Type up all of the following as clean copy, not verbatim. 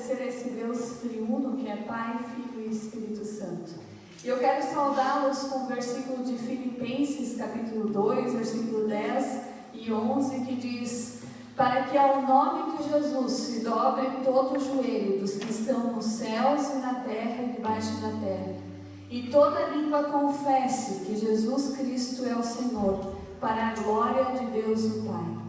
agradecer a esse Deus triuno que é Pai, Filho e Espírito Santo. E eu quero saudá-los com o versículo de Filipenses, capítulo 2, versículo 10 e 11, que diz: para que ao nome de Jesus se dobre todo o joelho dos que estão nos céus e na terra e debaixo da terra, e toda língua confesse que Jesus Cristo é o Senhor, para a glória de Deus o Pai.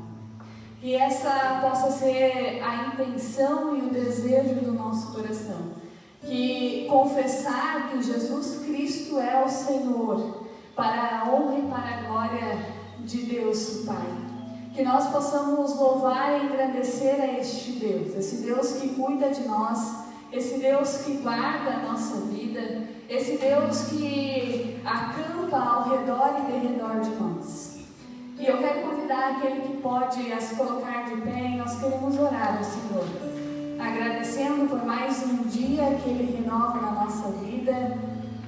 Que essa possa ser a intenção e o desejo do nosso coração. Que confessar que Jesus Cristo é o Senhor, para a honra e para a glória de Deus o Pai. Que nós possamos louvar e engrandecer a este Deus, esse Deus que cuida de nós, esse Deus que guarda a nossa vida, esse Deus que acampa ao redor e derredor de nós. E eu quero convidar aquele que pode a se colocar de pé, e nós queremos orar ao Senhor, agradecendo por mais um dia que Ele renova na nossa vida,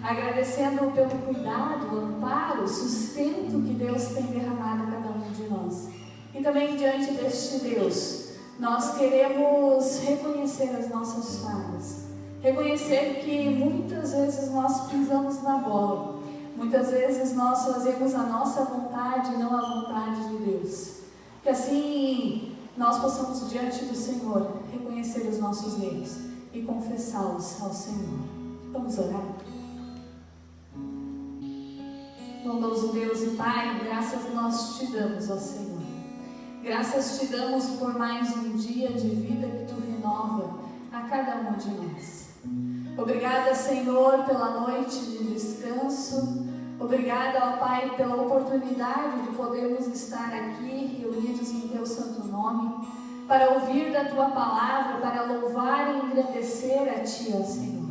agradecendo pelo cuidado, amparo, sustento que Deus tem derramado a cada um de nós. E também diante deste Deus, nós queremos reconhecer as nossas falhas, reconhecer que muitas vezes nós pisamos na bola, muitas vezes nós fazemos a nossa vontade e não a vontade de Deus. Que assim nós possamos diante do Senhor reconhecer os nossos erros e confessá-los ao Senhor. Vamos orar? Bondoso Deus e Pai, graças nós te damos, ó Senhor. Graças te damos por mais um dia de vida que tu renova a cada um de nós. Obrigada, Senhor, pela noite de descanso. Obrigada, ó Pai, pela oportunidade de podermos estar aqui reunidos em teu santo nome, para ouvir da tua palavra, para louvar e engrandecer a ti, ó Senhor.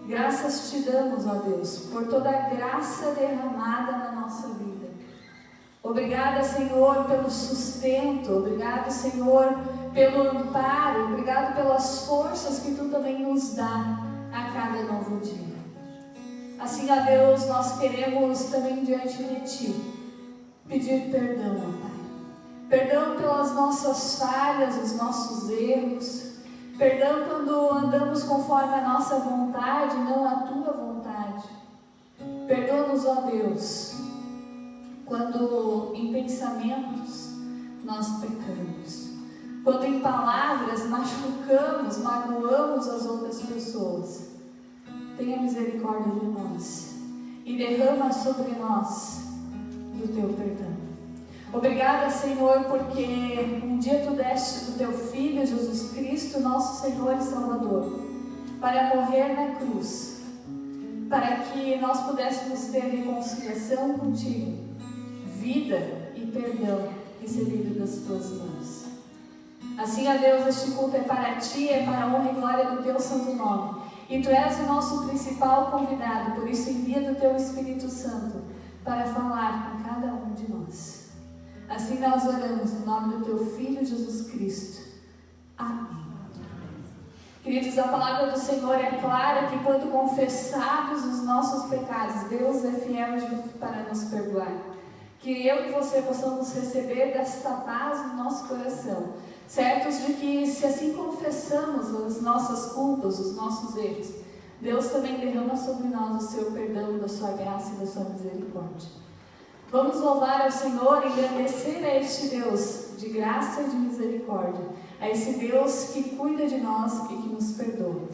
Graças te damos, ó Deus, por toda a graça derramada na nossa vida. Obrigada, Senhor, pelo sustento. Obrigado, Senhor, pelo amparo. Obrigado pelas forças que tu também nos dá a cada novo dia. Assim, ó Deus, nós queremos também diante de ti pedir perdão, ó Pai. Perdão pelas nossas falhas, os nossos erros. Perdão quando andamos conforme a nossa vontade, não a tua vontade. Perdoa-nos, ó Deus, quando em pensamentos nós pecamos, quando em palavras machucamos, magoamos as outras pessoas. Tenha misericórdia de nós e derrama sobre nós do teu perdão. Obrigada, Senhor, porque um dia tu deste do teu Filho Jesus Cristo, nosso Senhor e Salvador, para morrer na cruz, para que nós pudéssemos ter reconciliação contigo, vida e perdão recebido das tuas mãos. Assim, ó Deus, este culto é para ti, é para a honra e glória do teu santo nome. E tu és o nosso principal convidado, por isso envia do teu Espírito Santo para falar com cada um de nós. Assim nós oramos no nome do teu Filho Jesus Cristo. Amém. Queridos, a palavra do Senhor é clara que quando confessados os nossos pecados, Deus é fiel e justo para nos perdoar. Que eu e você possamos receber desta paz no nosso coração, certos de que se assim confessamos as nossas culpas, os nossos erros, Deus também derrama sobre nós o seu perdão, da sua graça e da sua misericórdia. Vamos louvar ao Senhor e engrandecer a este Deus de graça e de misericórdia, a esse Deus que cuida de nós e que nos perdoa.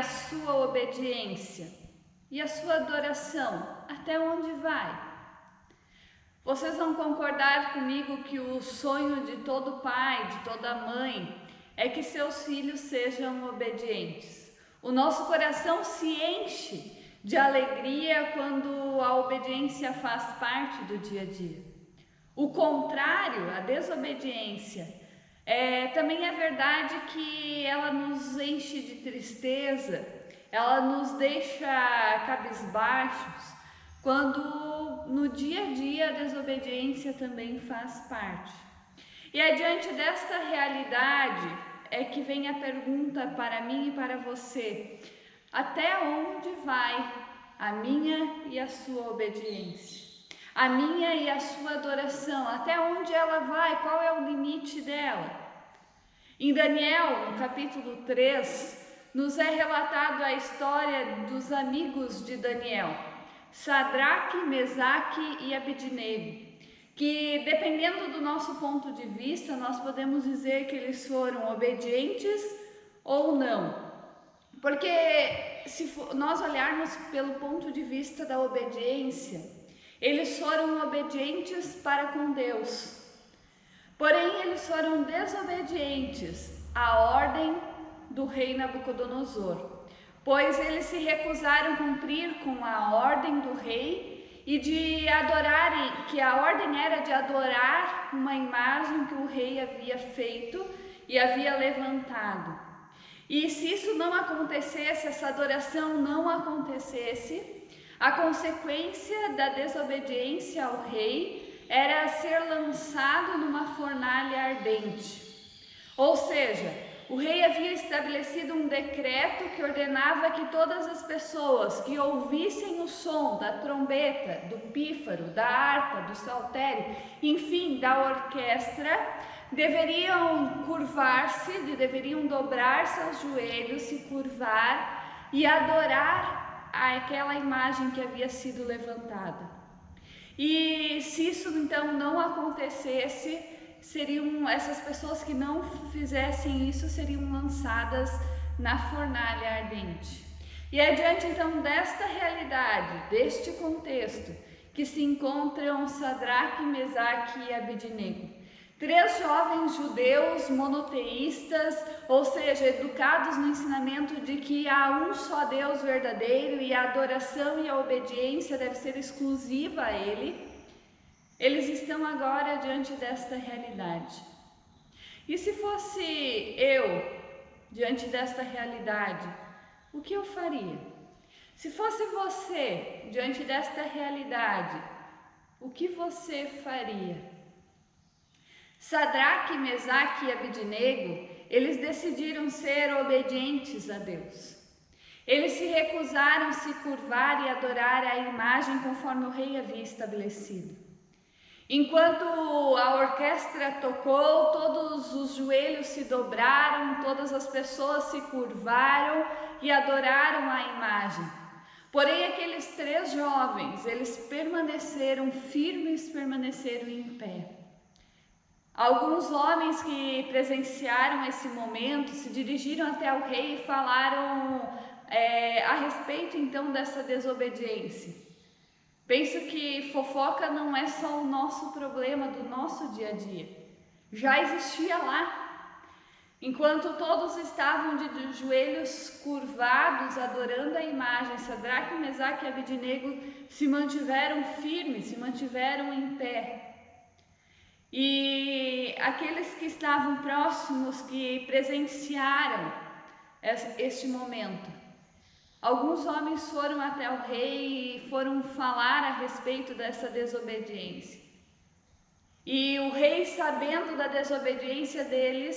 a sua obediência e a sua adoração, até onde vai? Vocês vão concordar comigo que o sonho de todo pai, de toda mãe, é que seus filhos sejam obedientes. O nosso coração se enche de alegria quando a obediência faz parte do dia a dia. O contrário, a desobediência, também é verdade que ela nos enche de tristeza, ela nos deixa cabisbaixos, quando no dia a dia a desobediência também faz parte. E é diante desta realidade é que vem a pergunta para mim e para você: até onde vai a minha e a sua obediência? A minha e a sua adoração, até onde ela vai? Qual é o limite dela? Em Daniel, no capítulo 3, nos é relatado a história dos amigos de Daniel, Sadraque, Mesaque e Abednego, que dependendo do nosso ponto de vista, nós podemos dizer que eles foram obedientes ou não. Porque se nós olharmos pelo ponto de vista da obediência, eles foram obedientes para com Deus. Porém, eles foram desobedientes à ordem do rei Nabucodonosor, pois eles se recusaram a cumprir com a ordem do rei e de adorarem, que a ordem era de adorar uma imagem que o rei havia feito e havia levantado. E se isso não acontecesse, essa adoração não acontecesse, a consequência da desobediência ao rei era ser lançado numa fornalha ardente. Ou seja, o rei havia estabelecido um decreto que ordenava que todas as pessoas que ouvissem o som da trombeta, do pífaro, da harpa, do saltério, enfim, da orquestra, deveriam curvar-se, deveriam dobrar seus joelhos, se curvar e adorar aquela imagem que havia sido levantada. E se isso então não acontecesse, essas pessoas que não fizessem isso seriam lançadas na fornalha ardente. E é diante então desta realidade, deste contexto, que se encontram Sadraque, Mesaque e Abednego. 3 jovens judeus monoteístas, ou seja, educados no ensinamento de que há um só Deus verdadeiro e a adoração e a obediência deve ser exclusiva a Ele. Eles estão agora diante desta realidade. E se fosse eu diante desta realidade, o que eu faria? Se fosse você diante desta realidade, o que você faria? Sadraque, Mesaque e Abednego, eles decidiram ser obedientes a Deus. Eles se recusaram a se curvar e adorar a imagem conforme o rei havia estabelecido. Enquanto a orquestra tocou, todos os joelhos se dobraram, todas as pessoas se curvaram e adoraram a imagem. Porém, aqueles 3 jovens, eles permaneceram firmes, permaneceram em pé. Alguns homens que presenciaram esse momento se dirigiram até o rei e falaram a respeito então dessa desobediência. Penso que fofoca não é só o nosso problema do nosso dia a dia. Já existia lá. Enquanto todos estavam de joelhos curvados, adorando a imagem, Sadraque, Mesaque e Abednego se mantiveram firmes, se mantiveram em pé. E aqueles que estavam próximos, que presenciaram este momento, alguns homens foram até o rei e foram falar a respeito dessa desobediência. E o rei, sabendo da desobediência deles,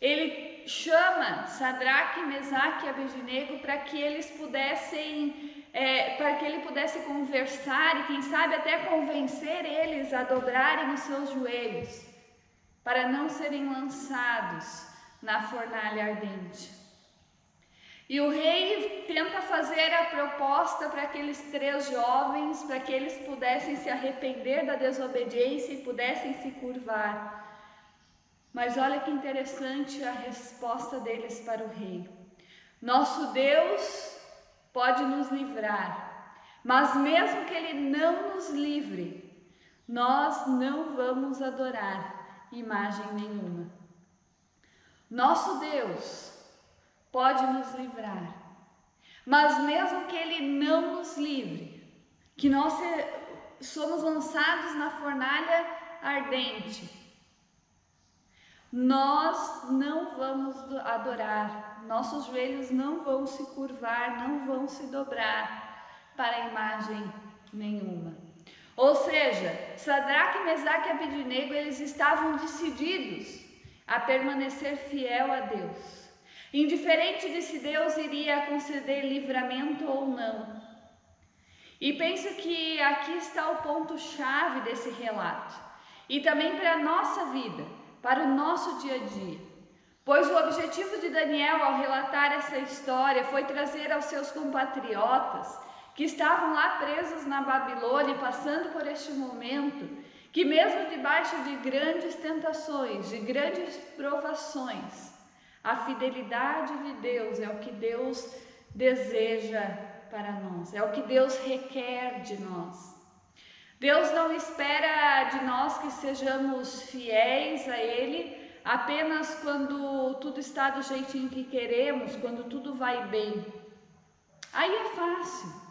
ele chama Sadraque, Mesaque e Abednego para que eles pudessem, para que ele pudesse conversar e quem sabe até convencer eles a dobrarem os seus joelhos, para não serem lançados na fornalha ardente. E o rei tenta fazer a proposta para aqueles 3 jovens, para que eles pudessem se arrepender da desobediência e pudessem se curvar. Mas olha que interessante a resposta deles para o rei. Nosso Deus pode nos livrar, mas mesmo que Ele não nos livre, nós não vamos adorar imagem nenhuma. Nosso Deus pode nos livrar, mas mesmo que Ele não nos livre, que nós somos lançados na fornalha ardente, nós não vamos adorar, nossos joelhos não vão se curvar, não vão se dobrar para imagem nenhuma. Ou seja, Sadraque, Mesaque e Abednego, eles estavam decididos a permanecer fiel a Deus, indiferente de se Deus iria conceder livramento ou não. E penso que aqui está o ponto-chave desse relato, e também para a nossa vida, para o nosso dia a dia. Pois o objetivo de Daniel ao relatar essa história foi trazer aos seus compatriotas, que estavam lá presos na Babilônia, passando por este momento, que mesmo debaixo de grandes tentações, de grandes provações, a fidelidade de Deus é o que Deus deseja para nós, é o que Deus requer de nós. Deus não espera de nós que sejamos fiéis a Ele apenas quando tudo está do jeitinho que queremos, quando tudo vai bem. Aí é fácil.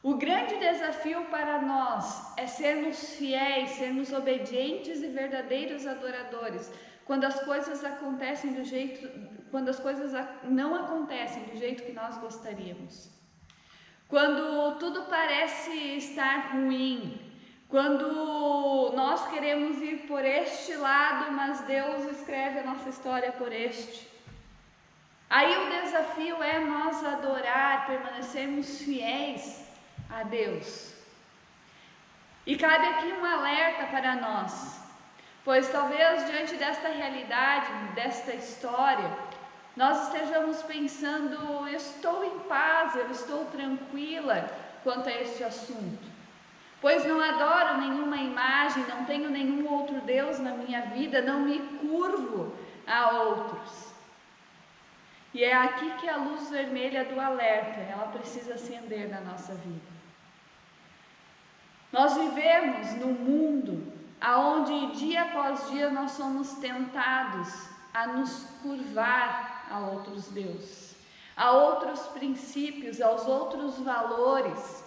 O grande desafio para nós é sermos fiéis, sermos obedientes e verdadeiros adoradores, quando as coisas acontecem quando as coisas não acontecem do jeito que nós gostaríamos. Quando tudo parece estar ruim, quando nós queremos ir por este lado, mas Deus escreve a nossa história por este. Aí o desafio é nós adorar, permanecermos fiéis a Deus. E cabe aqui um alerta para nós, pois talvez diante desta realidade, desta história, nós estejamos pensando: eu estou em paz, eu estou tranquila quanto a este assunto, pois não adoro nenhuma imagem, não tenho nenhum outro Deus na minha vida, não me curvo a outros. E é aqui que a luz vermelha do alerta, ela precisa acender na nossa vida. Nós vivemos num mundo onde dia após dia nós somos tentados a nos curvar a outros deuses, a outros princípios, aos outros valores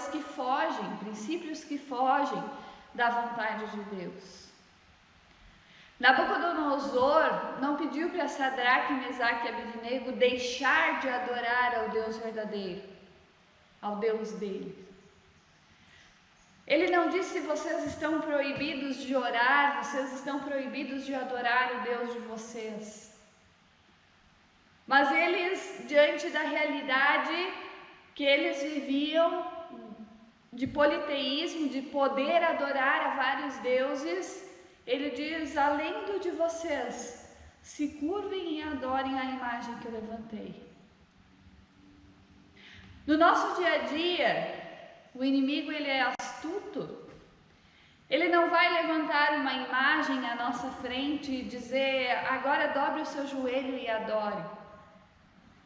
que fogem, princípios que fogem da vontade de Deus. Nabucodonosor não pediu para Sadraque, Mesaque e Abednego deixar de adorar ao Deus verdadeiro, ao Deus dele. Ele não disse: vocês estão proibidos de orar, vocês estão proibidos de adorar o Deus de vocês. Mas eles, diante da realidade que eles viviam, de politeísmo, de poder adorar a vários deuses, ele diz: além do de vocês, se curvem e adorem a imagem que eu levantei. No nosso dia a dia, o inimigo ele é astuto. Ele não vai levantar uma imagem à nossa frente e dizer: agora dobre o seu joelho e adore.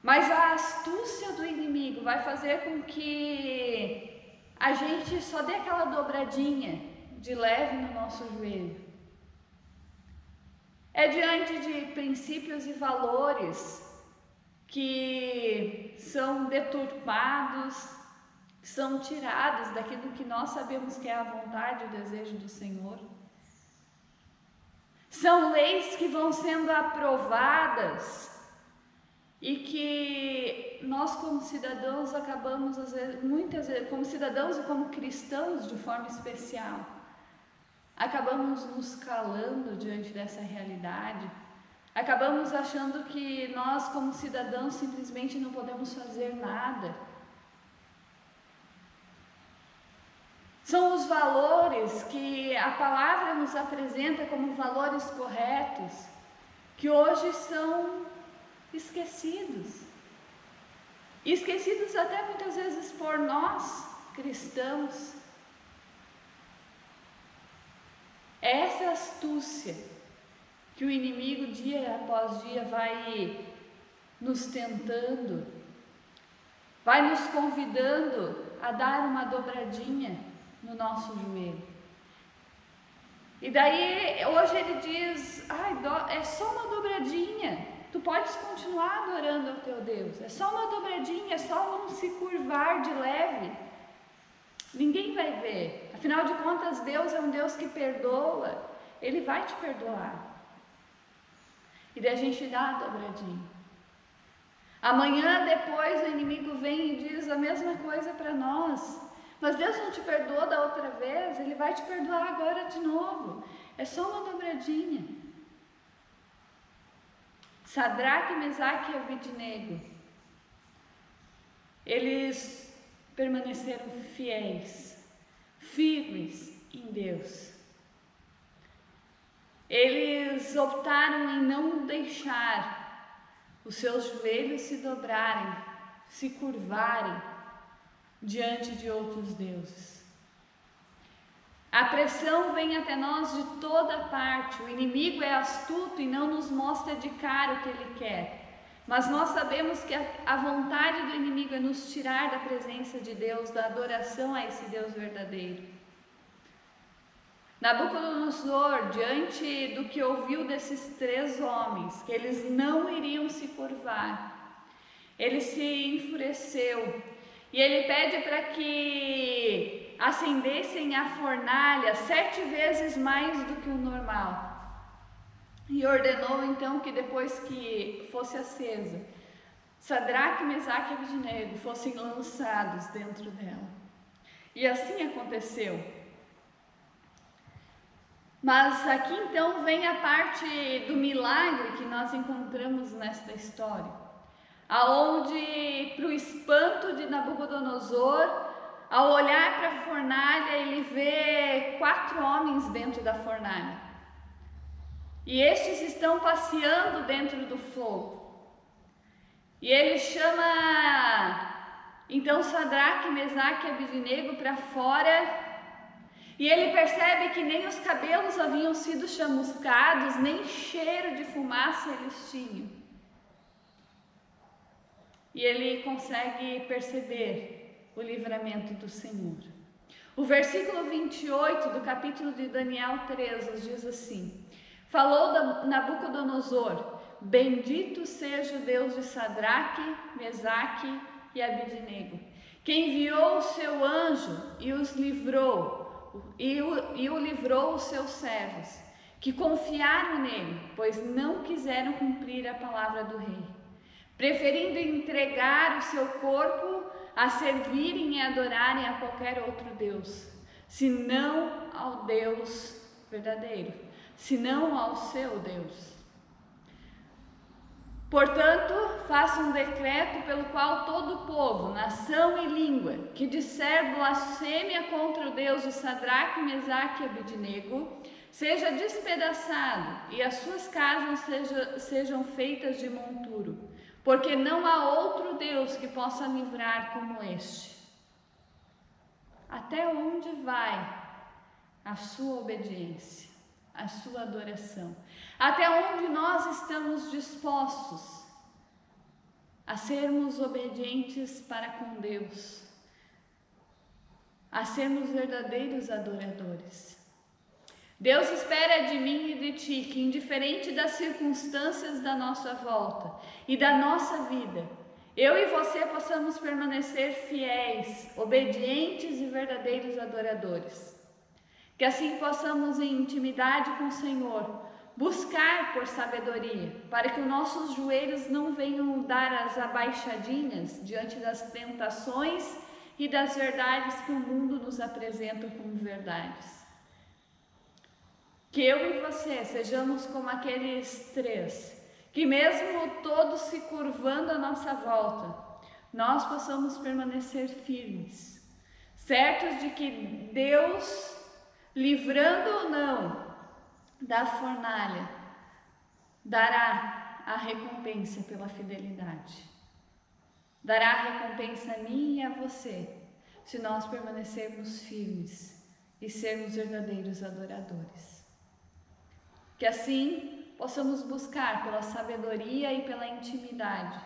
Mas a astúcia do inimigo vai fazer com que a gente só dê aquela dobradinha de leve no nosso joelho. É diante de princípios e valores que são deturpados, são tirados daquilo que nós sabemos que é a vontade e o desejo do Senhor. São leis que vão sendo aprovadas e que nós como cidadãos acabamos, muitas vezes, como cidadãos e como cristãos de forma especial, acabamos nos calando diante dessa realidade, acabamos achando que nós como cidadãos simplesmente não podemos fazer nada. São os valores que a palavra nos apresenta como valores corretos, que hoje são esquecidos. Esquecidos até muitas vezes por nós, cristãos. É essa astúcia que o inimigo dia após dia vai nos tentando, vai nos convidando a dar uma dobradinha no nosso joelho. E daí hoje ele diz, é só uma dobradinha, tu podes continuar adorando ao teu Deus, é só uma dobradinha, é só um se curvar de leve, ninguém vai ver, afinal de contas Deus é um Deus que perdoa, Ele vai te perdoar. E daí a gente dá a dobradinha. Amanhã depois o inimigo vem e diz a mesma coisa para nós. Mas Deus não te perdoou da outra vez, Ele vai te perdoar agora de novo. É só uma dobradinha. Sadraque, Mesaque e Abednego, eles permaneceram fiéis, firmes em Deus. Eles optaram em não deixar os seus joelhos se dobrarem, se curvarem diante de outros deuses. A pressão vem até nós de toda parte. O inimigo é astuto e não nos mostra de cara o que ele quer. Mas nós sabemos que a vontade do inimigo é nos tirar da presença de Deus, da adoração a esse Deus verdadeiro. Nabucodonosor, diante do que ouviu desses 3 homens, que eles não iriam se curvar, ele se enfureceu e ele pede para que acendessem a fornalha 7 vezes mais do que o normal. E ordenou então que depois que fosse acesa, Sadraque, Mesaque e Abednego fossem lançados dentro dela. E assim aconteceu. Mas aqui então vem a parte do milagre que nós encontramos nesta história, aonde, para o espanto de Nabucodonosor, ao olhar para a fornalha, ele vê 4 homens dentro da fornalha. E estes estão passeando dentro do fogo. E ele chama então Sadraque, Mesaque e Abednego para fora. E ele percebe que nem os cabelos haviam sido chamuscados, nem cheiro de fumaça eles tinham. E ele consegue perceber o livramento do Senhor. O versículo 28 do capítulo de Daniel 13 diz assim: falou Nabucodonosor, bendito seja o Deus de Sadraque, Mesaque e Abednego, que enviou o seu anjo e os livrou, e o livrou os seus servos, que confiaram nele, pois não quiseram cumprir a palavra do rei, preferindo entregar o seu corpo a servirem e adorarem a qualquer outro Deus, senão ao Deus verdadeiro, senão ao seu Deus. Portanto, faça um decreto pelo qual todo o povo, nação e língua, que disser blasfêmia contra o Deus de Sadraque, Mesaque e Abednego, seja despedaçado e as suas casas sejam feitas de monturo, porque não há outro Deus que possa livrar como este. Até onde vai a sua obediência, a sua adoração? Até onde nós estamos dispostos a sermos obedientes para com Deus, a sermos verdadeiros adoradores? Deus espera de mim e de ti que, indiferente das circunstâncias da nossa volta e da nossa vida, eu e você possamos permanecer fiéis, obedientes e verdadeiros adoradores. Que assim possamos, em intimidade com o Senhor, buscar por sabedoria, para que os nossos joelhos não venham dar as abaixadinhas diante das tentações e das verdades que o mundo nos apresenta como verdades. Que eu e você sejamos como aqueles 3, que mesmo todos se curvando à nossa volta, nós possamos permanecer firmes, certos de que Deus, livrando ou não da fornalha, dará a recompensa pela fidelidade. Dará a recompensa a mim e a você, se nós permanecermos firmes e sermos verdadeiros adoradores. Que assim possamos buscar pela sabedoria e pela intimidade,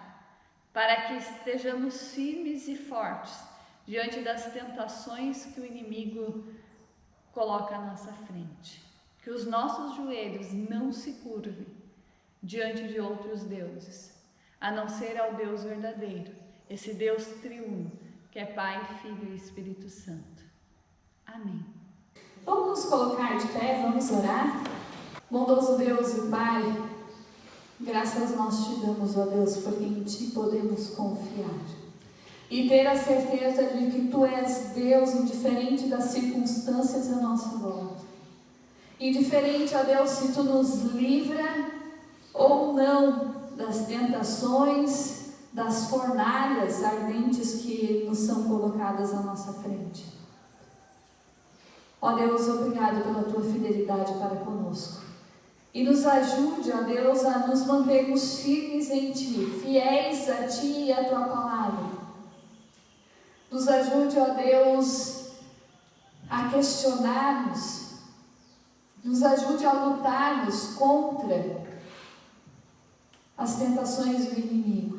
para que estejamos firmes e fortes diante das tentações que o inimigo coloca à nossa frente. Que os nossos joelhos não se curvem diante de outros deuses, a não ser ao Deus verdadeiro, esse Deus triuno, que é Pai, Filho e Espírito Santo. Amém. Vamos nos colocar de pé, vamos orar? Bondoso Deus e Pai, graças nós te damos, ó Deus, porque em Ti podemos confiar e ter a certeza de que Tu és Deus, indiferente das circunstâncias à nossa volta. Indiferente, ó Deus, se Tu nos livra ou não das tentações, das fornalhas ardentes que nos são colocadas à nossa frente. Ó Deus, obrigado pela Tua fidelidade para conosco. E nos ajude, ó Deus, a nos mantermos firmes em Ti, fiéis a Ti e a Tua palavra. Nos ajude, ó Deus, a questionarmos. Nos ajude a lutarmos contra as tentações do inimigo.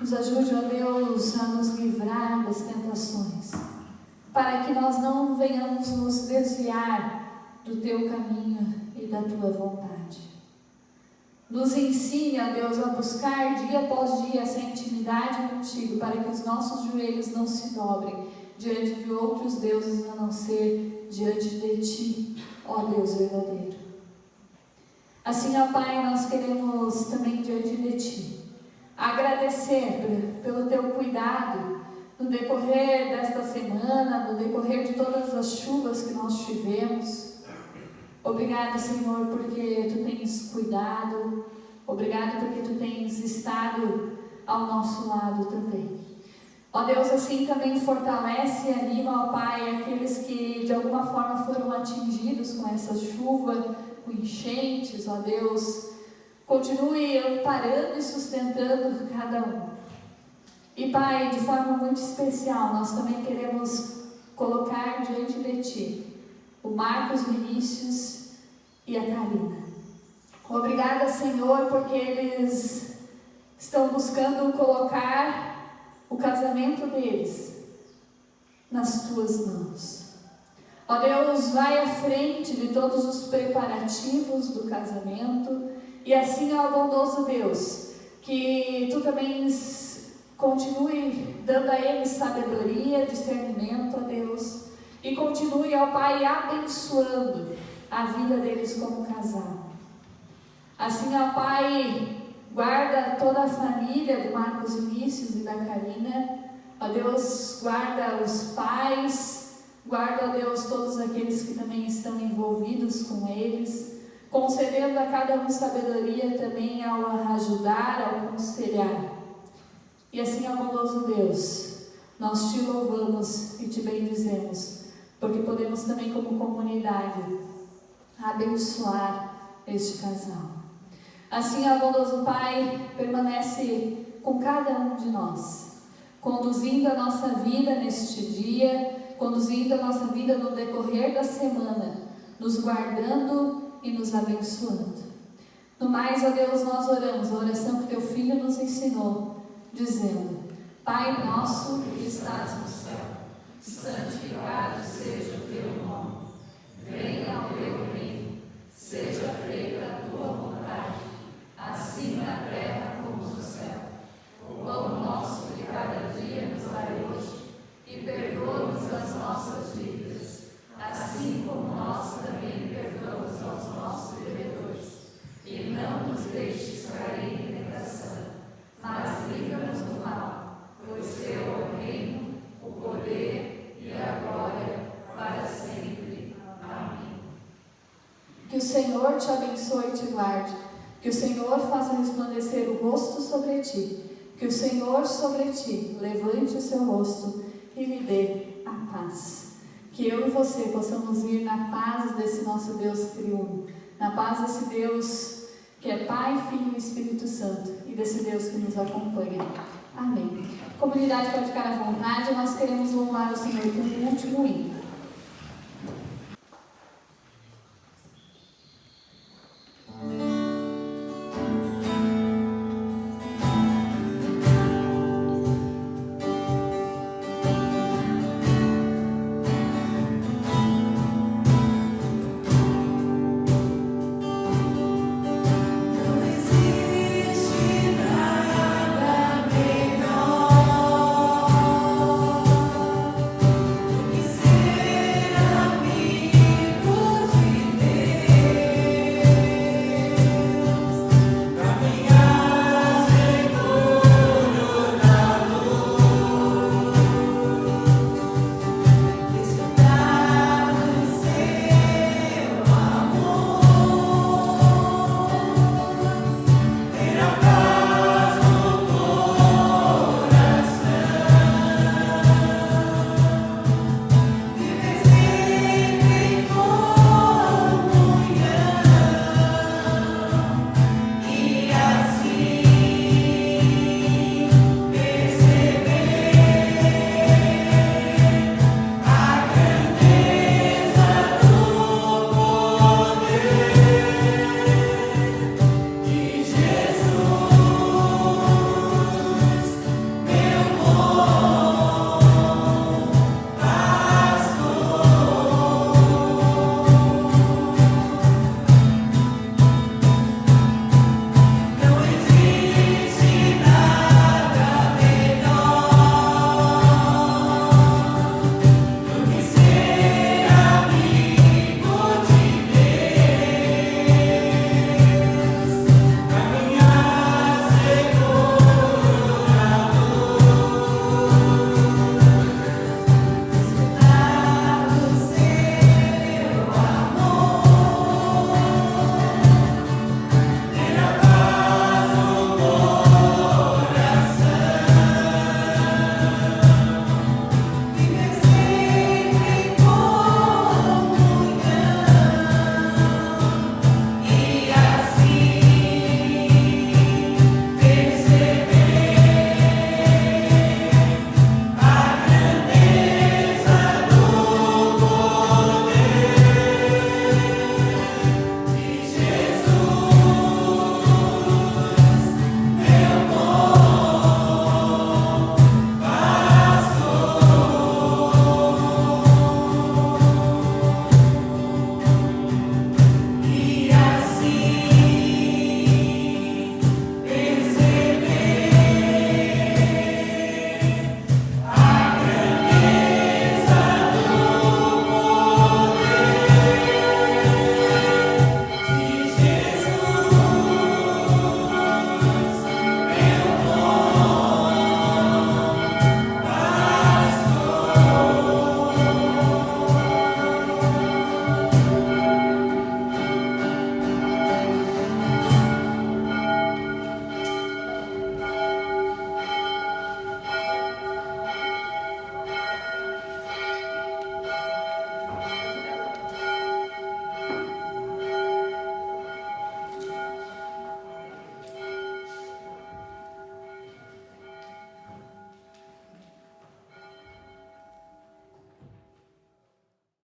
Nos ajude, ó Deus, a nos livrar das tentações, para que nós não venhamos nos desviar do Teu caminho e da Tua vontade. Nos ensine, ó Deus, a buscar dia após dia essa intimidade contigo, para que os nossos joelhos não se dobrem diante de outros deuses, a não ser diante de Ti, ó Deus verdadeiro. Assim, ó Pai, nós queremos também diante de Ti agradecer pelo Teu cuidado no decorrer desta semana, no decorrer de todas as chuvas que nós tivemos. Obrigado, Senhor, porque Tu tens cuidado. Obrigado porque Tu tens estado ao nosso lado também. Ó Deus, assim também fortalece e anima, ó Pai, aqueles que de alguma forma foram atingidos com essa chuva, com enchentes, ó Deus. Continue amparando e sustentando cada um. E Pai, de forma muito especial, nós também queremos colocar diante de Ti o Marcos Vinícius e a Karina. Obrigada, Senhor, porque eles estão buscando colocar o casamento deles nas Tuas mãos. Ó Deus, vai à frente de todos os preparativos do casamento e assim, ó bondoso Deus, que Tu também continue dando a eles sabedoria, discernimento, ó Deus, e continue, ó Pai, abençoando a vida deles como casal. Assim, ó Pai, guarda toda a família do Marcos Vinícius e da Karina. Ó Deus, guarda os pais, guarda, ó Deus, todos aqueles que também estão envolvidos com eles, concedendo a cada um sabedoria também ao ajudar, ao aconselhar. E assim, ó bondoso Deus, nós Te louvamos e Te bendizemos, porque podemos também como comunidade abençoar este casal. Assim, ó bondoso Pai, permanece com cada um de nós, conduzindo a nossa vida neste dia, conduzindo a nossa vida no decorrer da semana, nos guardando e nos abençoando. No mais, ó Deus, nós oramos a oração que Teu Filho nos ensinou, dizendo: Pai nosso que estás no céu, santificado seja o Teu nome. Venha o Teu reino, seja feita a Tua vontade, assim na terra como no céu. O pão nosso de cada dia nos dai hoje, e perdoa-nos as nossas dívidas, assim como nós também perdoamos aos nossos devedores. E não nos deixes cair em tentação, mas livra-nos do mal, pois Teu é o reino, o poder e a glória para sempre. Amém. Que o Senhor te abençoe e te guarde, que o Senhor faça resplandecer o rosto sobre ti, que o Senhor sobre ti levante o seu rosto e lhe dê a paz. Que eu e você possamos ir na paz desse nosso Deus triuno, na paz desse Deus que é Pai, Filho e Espírito Santo, e desse Deus que nos acompanha. Amém. Comunidade pode ficar à vontade, nós queremos louvar o Senhor com o último hino.